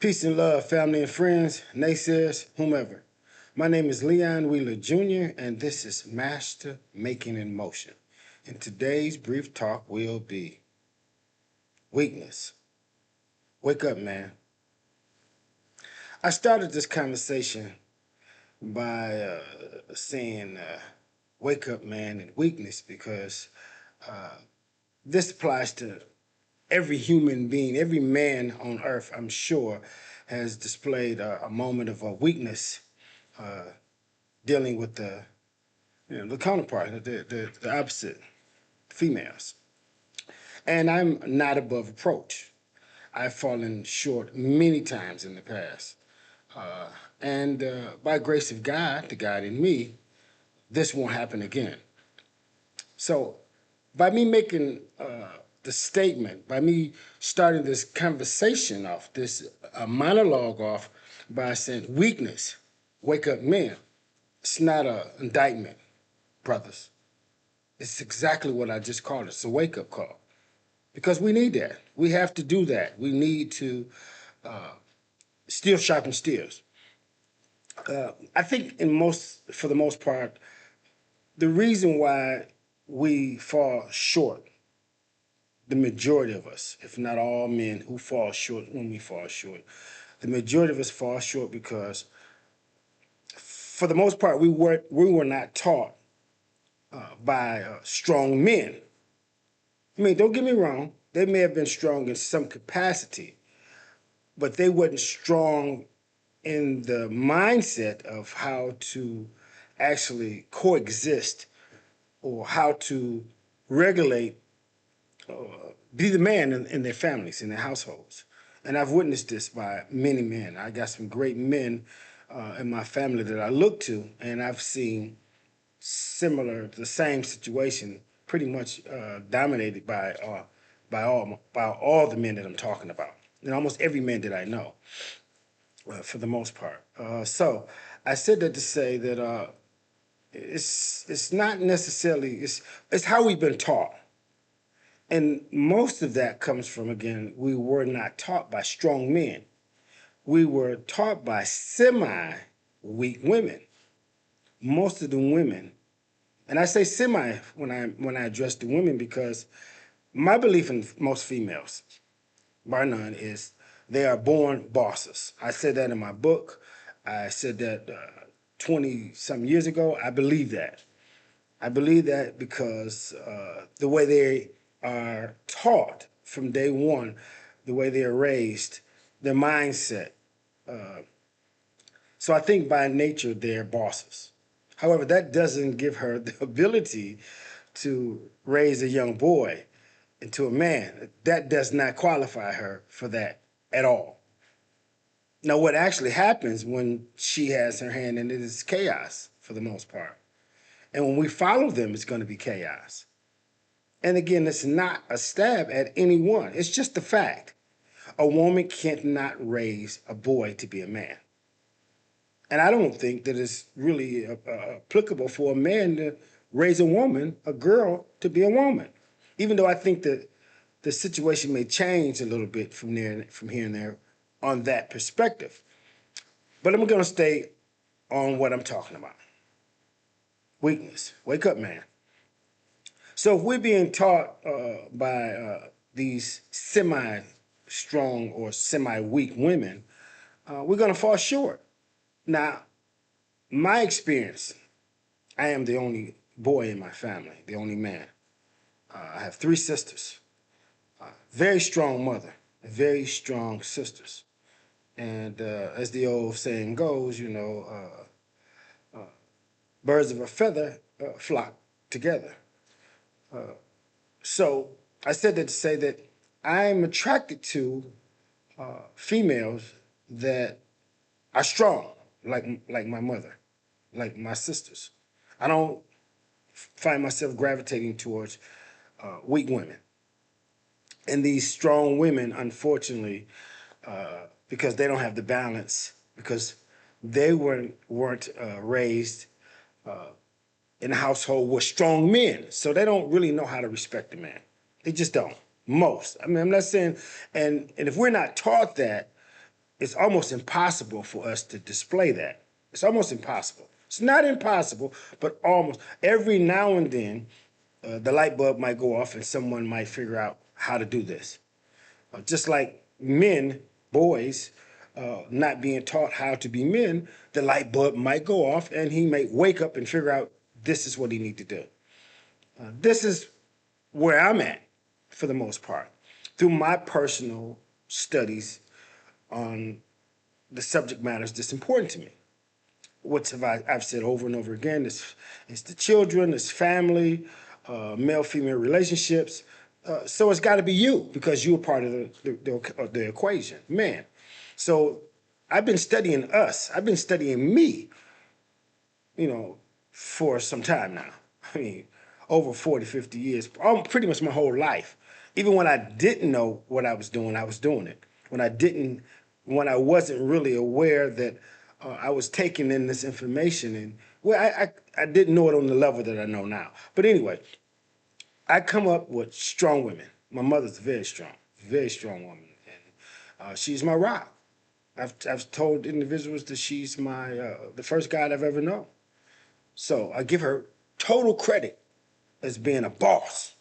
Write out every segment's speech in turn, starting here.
Peace and love, family and friends, naysayers, whomever. My name is Leon Wheeler Jr., and this is Master Making in Motion. And today's brief talk will be weakness. Wake up, man. I started this conversation by saying, wake up, man, and weakness because this applies to every human being, every man on earth, I'm sure, has displayed a moment of weakness dealing with the counterpart, the opposite, females. And I'm not above reproach. I've fallen short many times in the past. And by grace of God, the God in me, this won't happen again. So by me making the statement, by me starting this conversation off, this monologue off by saying weakness, wake up men, it's not an indictment, brothers. It's exactly what I just called it. It's a wake-up call because we need that. We have to do that. We need to steel sharpen steels. I think for the most part, the reason why we fall short, the majority of us, if not all men who fall short when we fall short, the majority of us fall short because, for the most part, we were not taught by strong men. I mean, don't get me wrong; they may have been strong in some capacity, but they wasn't strong in the mindset of how to actually coexist or how to regulate, be the man in their families, in their households. And I've witnessed this by many men. I got some great men in my family that I look to, and I've seen the same situation, pretty much dominated by all the men that I'm talking about, and almost every man that I know, for the most part. So I said that to say that it's not necessarily it's how we've been taught, and most of that comes from, again, we were not taught by strong men. We were taught by semi weak women. Most of the women, and I say semi when I address the women because my belief in most females, bar none, is they are born bosses. I said that in my book. I said that 20 some years ago. I believe that. I believe that because the way they are taught from day one, the way they are raised, their mindset. So I think by nature they're bosses. However, that doesn't give her the ability to raise a young boy into a man. That does not qualify her for that at all. Now, what actually happens when she has her hand in it is chaos for the most part. And when we follow them, it's going to be chaos. And again, it's not a stab at anyone. It's just a fact. A woman cannot raise a boy to be a man. And I don't think that it's really applicable for a man to raise a woman, a girl, to be a woman. Even though I think that the situation may change a little bit from here and there on that perspective. But I'm going to stay on what I'm talking about. Weakness. Wake up, man. So if we're being taught by these semi-strong or semi-weak women, we're going to fall short. Now, my experience, I am the only boy in my family, the only man. I have three sisters, very strong mother, very strong sisters. And as the old saying goes, birds of a feather flock together. So I said that to say that I'm attracted to females that are strong, like my mother, like my sisters. I don't find myself gravitating towards weak women. And these strong women, unfortunately, because they don't have the balance, because they weren't raised in a household with strong men, so they don't really know how to respect a man. They just don't. Most. I mean, I'm not saying, and if we're not taught that, it's almost impossible for us to display that. It's almost impossible. It's not impossible, but almost. Every now and then, the light bulb might go off and someone might figure out how to do this. Just like men, boys, not being taught how to be men, the light bulb might go off and he may wake up and figure out this is what he need to do. This is where I'm at for the most part through my personal studies on the subject matters that's important to me. What have I've said over and over again? It's the children, it's family, male-female relationships. So it's got to be you because you're part of the equation, man. So I've been studying us. I've been studying me, for some time now. I mean, over 40, 50 years, pretty much my whole life. Even when I didn't know what I was doing it. When I wasn't really aware that I was taking in this information and well, I didn't know it on the level that I know now. But anyway, I come up with strong women. My mother's very strong woman, and she's my rock. I've told individuals that she's my the first God I've ever known. So I give her total credit as being a boss,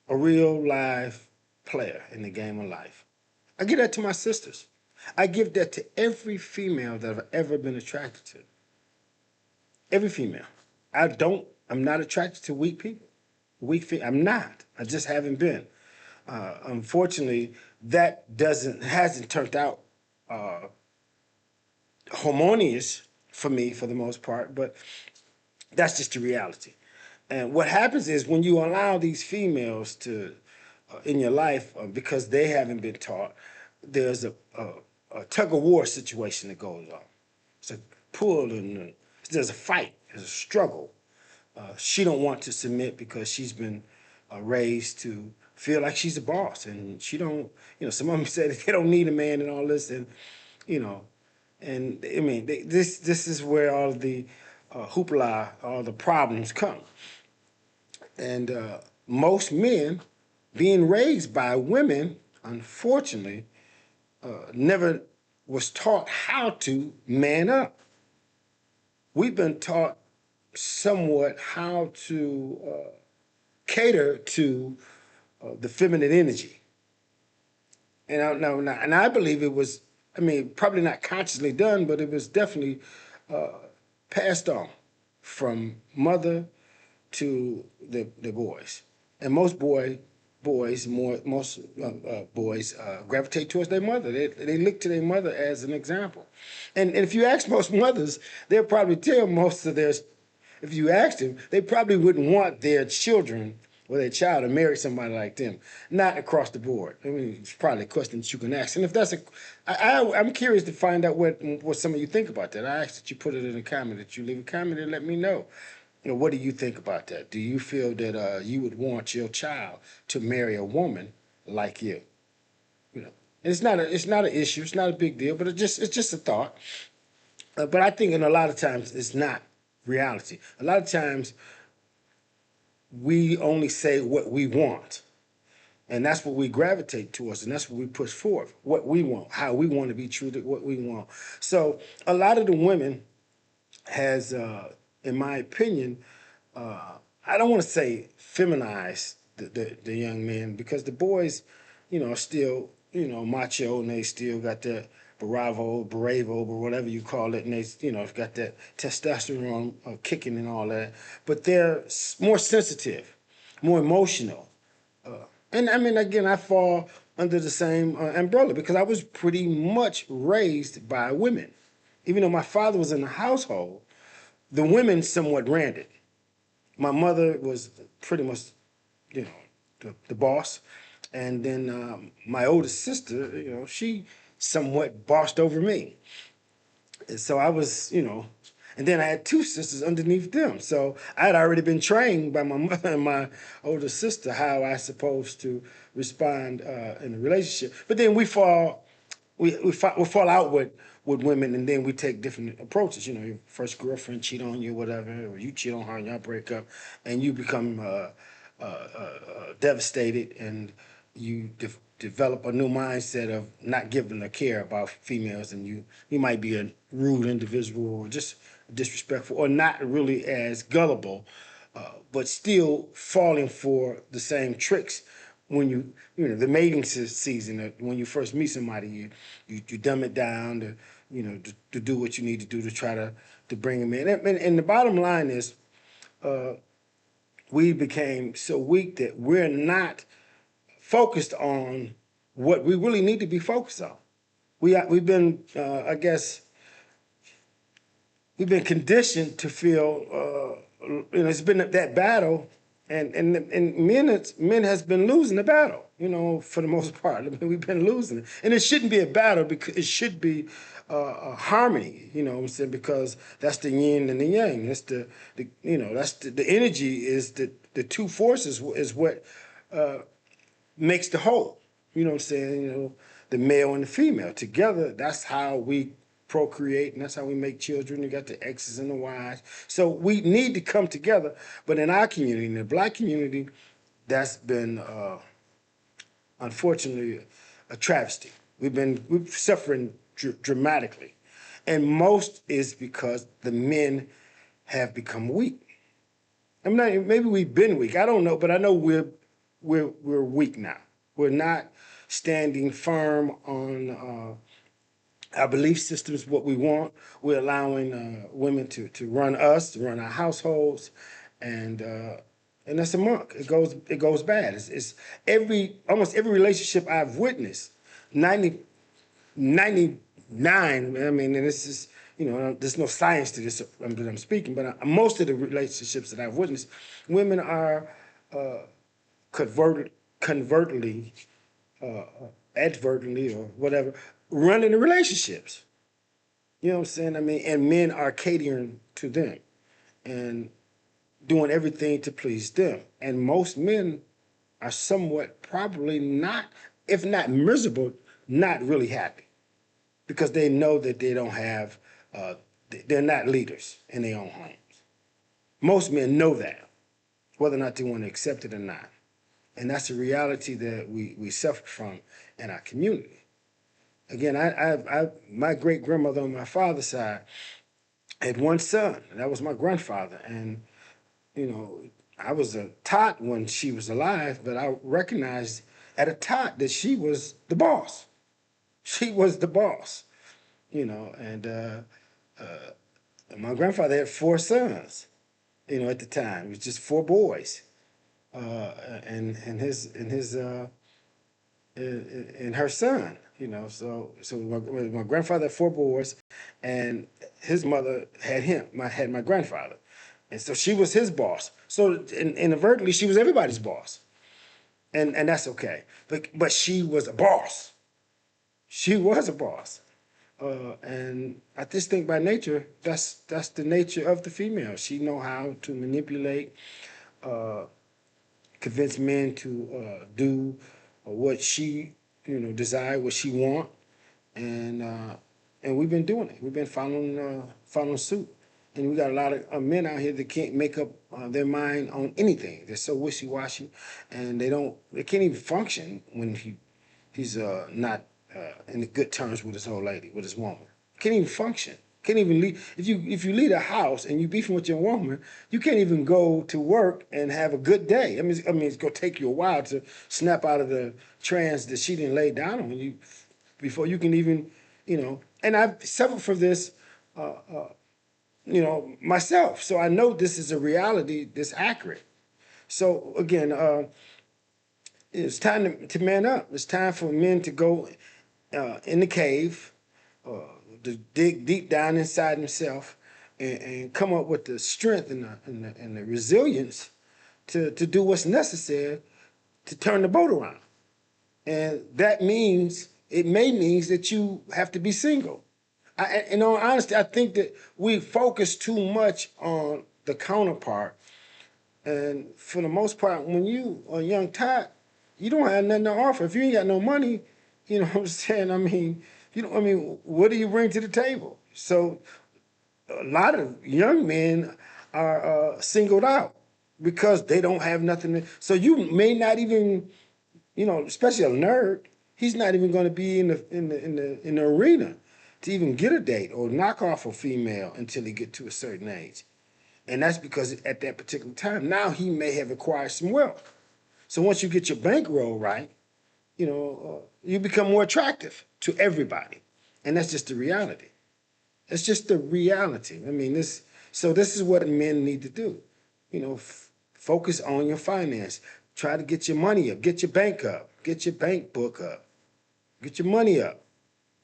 a real live player in the game of life. I give that to my sisters. I give that to every female that I've ever been attracted to. Every female. I'm not attracted to weak people. I'm not. I just haven't been. Unfortunately, that hasn't turned out harmonious for me for the most part, but that's just the reality. And what happens is when you allow these females to in your life because they haven't been taught, there's a tug of war situation that goes on. It's a pull and there's a fight, there's a struggle. She don't want to submit because she's been raised to feel like she's a boss, and she don't. Some of them said they don't need a man and all this, and you know, and I mean, this is where all the hoopla, all the problems come. And most men being raised by women, unfortunately, never was taught how to man up. We've been taught somewhat how to cater to the feminine energy. And I believe it was, I mean, probably not consciously done, but it was definitely passed on from mother to the boys. And most boys gravitate towards their mother. They look to their mother as an example. And if you ask most mothers, they'll probably tell most of their, if you asked them, they probably wouldn't want their children or their child to marry somebody like them. Not across the board. I mean, it's probably a question that you can ask. And if that's I'm curious to find out what some of you think about that. I ask that you put it in a comment, that you leave a comment and let me know. What do you think about that? Do you feel that you would want your child to marry a woman like you? And it's not an issue. It's not a big deal, but it's just a thought. But I think in a lot of times it's not reality. A lot of times we only say what we want. And that's what we gravitate towards, and that's what we push forth, what we want, how we want to be treated, what we want. So a lot of the women has, in my opinion, I don't want to say feminize the young men because the boys, are still, macho and they still got that bravo, or whatever you call it, and they, got that testosterone kicking and all that. But they're more sensitive, more emotional. And I mean, again, I fall under the same umbrella because I was pretty much raised by women. Even though my father was in the household, the women somewhat ran it. My mother was pretty much, the boss. And then my oldest sister, she somewhat bossed over me. And so I was, and then I had two sisters underneath them. So I had already been trained by my mother and my older sister how I supposed to respond in a relationship. But then we fall out with women, and then we take different approaches. Your first girlfriend cheat on you, whatever, or you cheat on her, and y'all break up, and you become devastated, and you develop a new mindset of not giving a care about females, and you might be a rude individual or just disrespectful or not really as gullible, but still falling for the same tricks when the mating season, when you first meet somebody, you dumb it down to to do what you need to do to try to bring them in. And the bottom line is, we became so weak that we're not focused on what we really need to be focused on. We've been I guess we've been conditioned to feel it's been that battle, and men has been losing the battle, for the most part. I mean, we've been losing it, and it shouldn't be a battle, because it should be a harmony. You know what I'm saying? Because that's the yin and the yang. That's that's the energy is the two forces is what makes the whole. You know what I'm saying? The male and the female together. That's how we procreate, and that's how we make children. You got the X's and the Y's. So we need to come together. But in our community, in the Black community, that's been unfortunately a travesty. We've suffering dramatically, and most is because the men have become weak. Maybe we've been weak. I don't know, but I know we're weak now. We're not standing firm on our belief systems, what we want. We're allowing women to run us, to run our households, and that's a monk. It goes bad. It's almost every relationship I've witnessed, 99. I mean, and this is there's no science to this that I'm speaking, but most of the relationships that I've witnessed, women are convertly, advertently, or whatever, running the relationships. You know what I'm saying? I mean, and men are catering to them and doing everything to please them. And most men are somewhat probably not, if not miserable, not really happy, because they know that they don't have, they're not leaders in their own homes. Most men know that, whether or not they want to accept it or not. And that's the reality that we suffer from in our community. Again, my great grandmother on my father's side had one son, and that was my grandfather. And I was a tot when she was alive, but I recognized at a tot that she was the boss. She was the boss, and my grandfather had four sons, at the time. It was just four boys, and her son. So my grandfather had four boys, and his mother had my grandfather, and so she was his boss. So inadvertently, she was everybody's boss, and that's okay. But she was a boss. She was a boss. And I just think by nature, that's the nature of the female. She know how to manipulate, convince men to do what she, desire, what she want, and we've been doing it. We've been following suit, and we got a lot of men out here that can't make up their mind on anything. They're so wishy-washy, and they can't even function when he's not in good terms with his old lady, with his woman. Can't even function. Can't even leave. If you leave a house and you beefing with your woman, you can't even go to work and have a good day. I mean, it's gonna take you a while to snap out of the trance that she didn't lay down on you before you can even, And I've suffered from this, myself. So I know this is a reality that's accurate. So again, it's time to man up. It's time for men to go in the cave, to dig deep down inside himself, and come up with the strength and the resilience to do what's necessary to turn the boat around. And that means, it may means that you have to be single. In all honesty, I think that we focus too much on the counterpart. And for the most part, when you are a young tot, you don't have nothing to offer. If you ain't got no money, you know what I'm saying? What do you bring to the table? So a lot of young men are singled out because they don't have nothing. So you may not even, especially a nerd, He's not even going to be in the arena to even get a date or knock off a female until he get to a certain age. And that's because at that particular time, now he may have acquired some wealth. So once you get your bankroll right, you become more attractive to everybody. And that's just the reality. It's just the reality. I mean, this is what men need to do. Focus on your finance. Try to get your money up, get your bank up, get your bank book up, get your money up.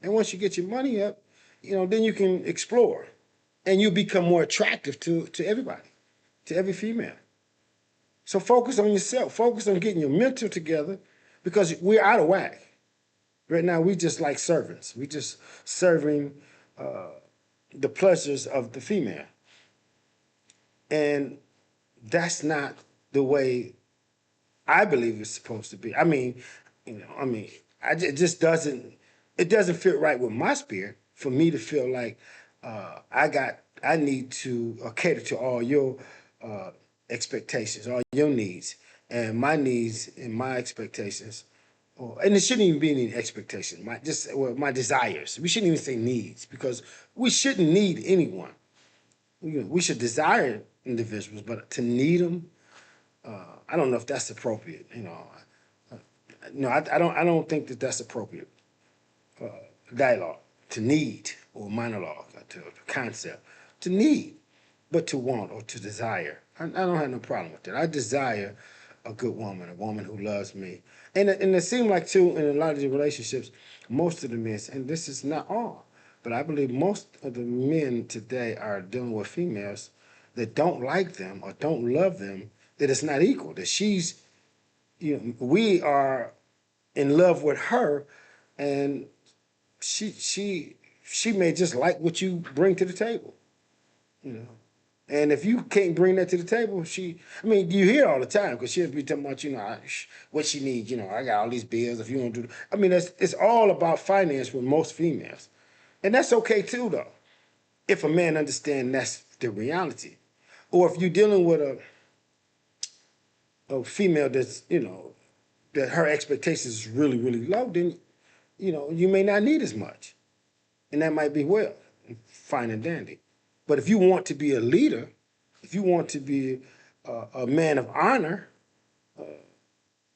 And once you get your money up, then you can explore. And you become more attractive to everybody, to every female. So focus on yourself. Focus on getting your mental together because we're out of whack. Right now, we just like servants. We just serving the pleasures of the female. And that's not the way I believe it's supposed to be. I mean, it just doesn't fit right with my spirit for me to feel like I need to cater to all your uh, expectations, all your needs, and my needs and my expectations. And it shouldn't even be any expectation. My desires. We shouldn't even say needs because we shouldn't need anyone. We should desire individuals, but to need them, I don't know if that's appropriate. No, I don't think that that's appropriate dialogue to need or monologue or to concept to need, but to want or to desire. I don't have no problem with that. I desire a good woman, a woman who loves me, and it seems like too in a lot of the relationships, most of the men, and this is not all, but I believe most of the men today are dealing with females that don't like them or don't love them. That it's not equal. That we are in love with her, and she she she may just like what you bring to the table, you know. And if you can't bring that to the table, you hear all the time because she'll be talking about, what she needs. I got all these bills. If you want to do, it's all about finance with most females, and that's okay too, though, if a man understands that's the reality, or if you're dealing with a female that's, that her expectations is really, really low, then you may not need as much. And that might be well, fine and dandy. But if you want to be a leader, if you want to be a man of honor,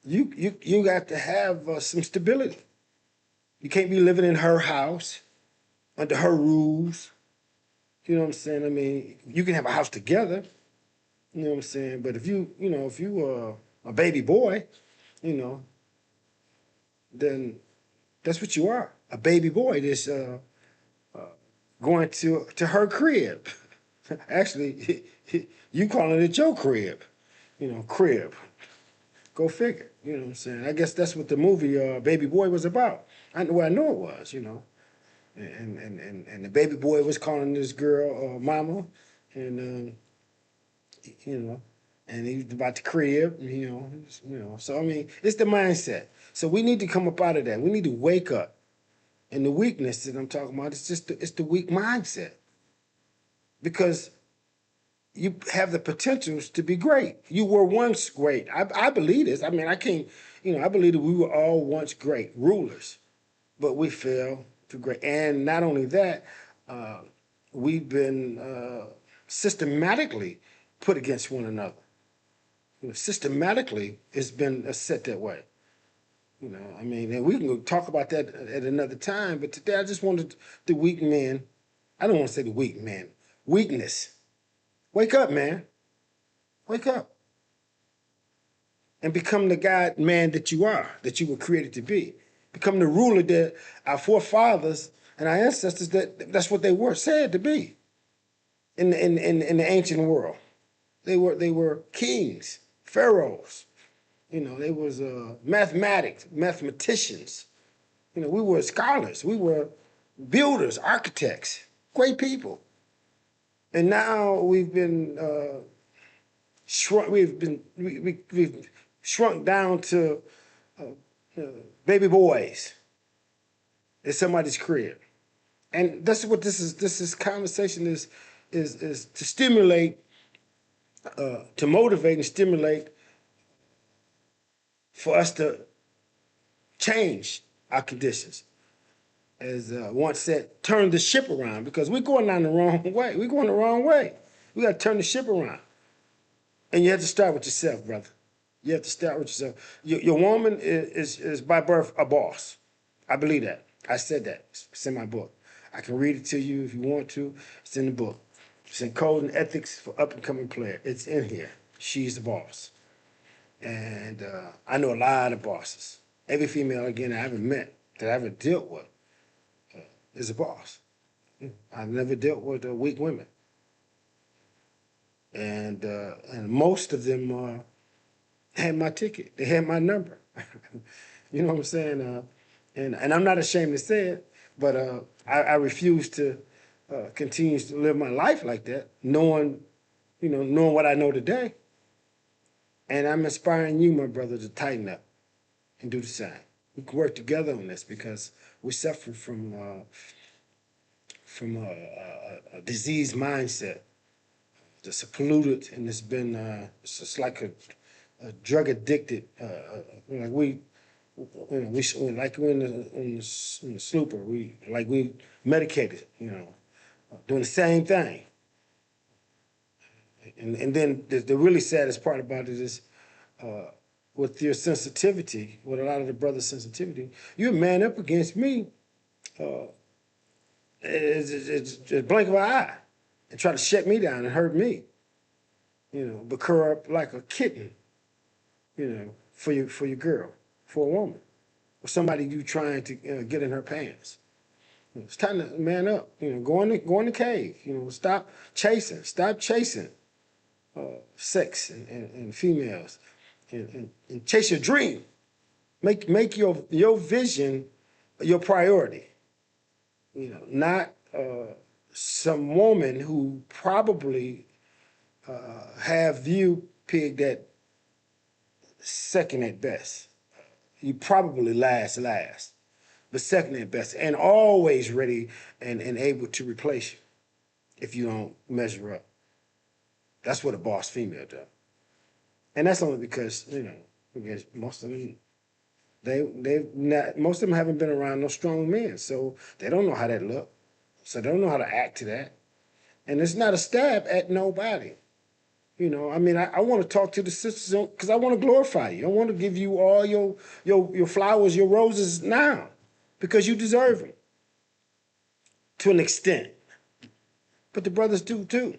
you got to have some stability. You can't be living in her house under her rules. You know what I'm saying? You can have a house together. You know what I'm saying? But if you are a baby boy, you know, then that's what you are, a baby boy that's going to her crib. Actually, you calling it your crib, crib. Go figure. You know what I'm saying? I guess that's what the movie Baby Boy was about. I know it was. And the baby boy was calling this girl mama, and you know, and he was about the crib. So it's the mindset. So we need to come up out of that. We need to wake up. And the weakness that I'm talking about is it's the weak mindset because you have the potentials to be great. You were once great. I believe this. I can't, I believe that we were all once great rulers, but we fell to great. And not only that, uh, we've been systematically put against one another. Systematically, it's been set that way. And we can go talk about that at another time, but today I just wanted the weak men. I don't want to say the weak man. Weakness. Wake up, man. Wake up. And become the God man that you are, that you were created to be. Become the ruler that our forefathers and our ancestors, that's what they were said to be in the ancient world. They were kings, pharaohs. They was mathematicians. We were scholars. We were builders, architects, great people. And now we've been shrunk. We've shrunk down to baby boys at somebody's crib, and that's what this is. This conversation is to stimulate, to motivate and stimulate for us to change our conditions. As once said, turn the ship around because we're going down the wrong way. We're going the wrong way. We got to turn the ship around. And you have to start with yourself, brother. You have to start with yourself. Your woman is by birth a boss. I believe that. I said that. It's in my book. I can read it to you if you want to. It's in the book. It's in Code and Ethics for Up and Coming Player. It's in here. She's the boss. And I know a lot of bosses. Every female, again, I haven't met, that I haven't dealt with, is a boss. I've never dealt with weak women. And most of them had my ticket. They had my number. You know what I'm saying? And I'm not ashamed to say it, but I refuse to continue to live my life like that, knowing what I know today. And I'm inspiring you, my brother, to tighten up and do the same. We can work together on this because we're suffering from a diseased mindset. It's polluted, and it's been it's just like a drug addicted. Like like we're in the slooper. We medicated. Doing the same thing. And then the really saddest part about it is with your sensitivity, with a lot of the brothers' sensitivity, you man up against me. It's a blink of an eye, and try to shut me down and hurt me. But curl up like a kitten. For your girl, for a woman, or somebody you trying to get in her pants. It's time to man up. Go in the cave. Stop chasing. Stop chasing sex and females, and chase your dream. Make your vision your priority. Not some woman who probably have you pegged at second at best. You probably last, but second at best, and always ready and able to replace you if you don't measure up. That's what a boss female does. And that's only because, because most of them most of them haven't been around no strong men, so they don't know how that look. So they don't know how to act to that. And it's not a stab at nobody. I want to talk to the sisters because I want to glorify you. I want to give you all your flowers, your roses now, because you deserve them to an extent. But the brothers do too.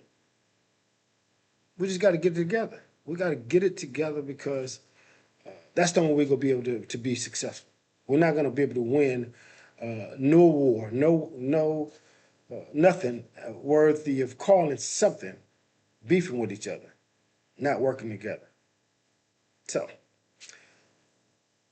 We just got to get it together. We got to get it together because that's the only way we're going to be able to be successful. We're not going to be able to win no war, nothing worthy of calling something beefing with each other, not working together. So,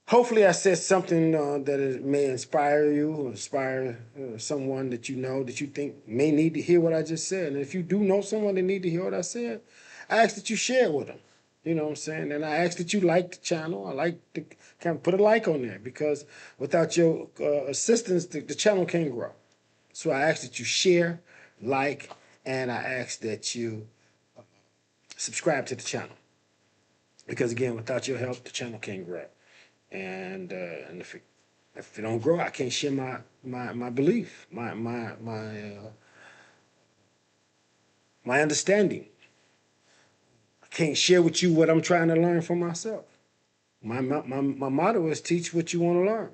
hopefully I said something that may inspire you or inspire someone that you know that you think may need to hear what I just said. And if you do know someone that need to hear what I said, I ask that you share it with them. You know what I'm saying? And I ask that you like the channel. I like to kind of put a like on there because without your assistance, the channel can't grow. So I ask that you share, like, and I ask that you subscribe to the channel. Because again, without your help, the channel can't grow. And if it don't grow, I can't share my belief, my understanding. I can't share with you what I'm trying to learn for myself. My motto is teach what you want to learn.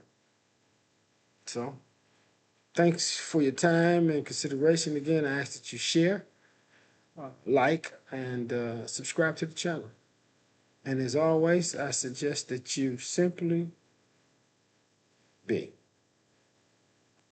So, thanks for your time and consideration. Again, I ask that you share, like, and subscribe to the channel. And as always, I suggest that you simply be.